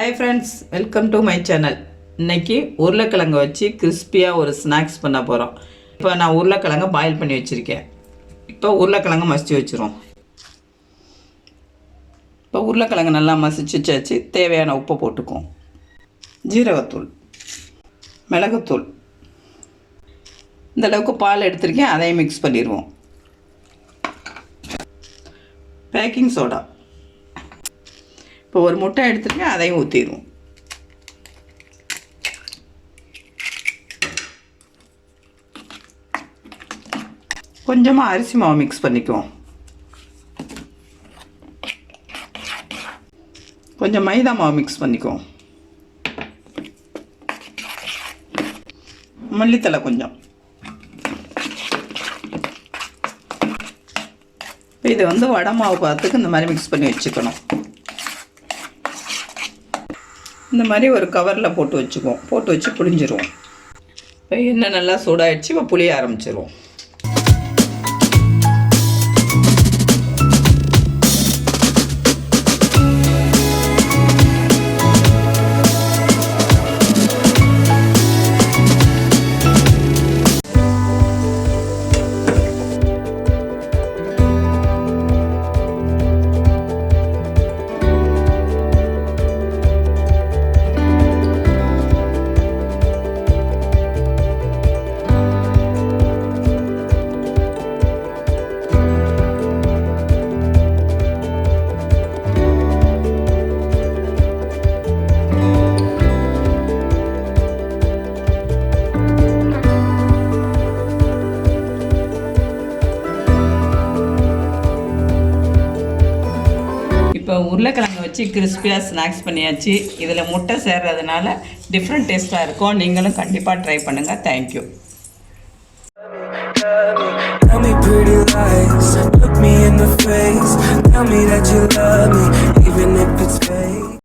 Hi friends, welcome to my channel. இன்னைக்கு உருளைக்கிழங்கு வச்சு கிறிஸ்பியா ஒரு ஸ்நாக்ஸ் பண்ண போறோம். இப்போ நான் உருளைக்கிழங்கு பாயில் பண்ணி வச்சிருக்கேன். இப்போ உருளைக்கிழங்கு மசிச்சு வச்சிரோம். இப்போ உருளைக்கிழங்கு நல்லா மசிச்சுச்சாச்சு. தேவையான உப்பு போட்டுக்குவோம். ஜீரகத்தூள், மிளகுத்தூள். இந்த அளவுக்கு பால் எடுத்துர்க்கேன், அதையும் மிக்ஸ் பண்ணிடுவோம். Baking soda. இப்போ ஒரு முட்டை எடுத்துருக்கேன், அதையும் ஊற்றிடுவோம். கொஞ்சமாக அரிசி மாவு மிக்ஸ் பண்ணிக்குவோம். கொஞ்சம் மைதா மாவு மிக்ஸ் பண்ணிக்குவோம். மல்லித்தலை கொஞ்சம். இது வடை மாவு பார்த்துக்கு இந்த மாதிரி மிக்ஸ் பண்ணி வச்சுக்கணும். இந்த மாதிரி ஒரு கவரில் போட்டு வச்சுக்குவோம். போட்டு வச்சு புளிஞ்சிருவோம். இப்போ எண்ணெய் நல்லா சூடாகிடுச்சு. இப்போ புளிய ஆரம்பிச்சிருவோம். இப்போ உருளைக்கிழங்கு வச்சு கிறிஸ்பியாக ஸ்நாக்ஸ் பண்ணியாச்சு. இதில் முட்டை சேர்றதுனால டிஃப்ரெண்ட் டேஸ்ட்டாக இருக்கும். நீங்களும் கண்டிப்பாக ட்ரை பண்ணுங்கள். Thank you. Tell me pretty lies, look me in the face, tell me that you love me, even if it's fake.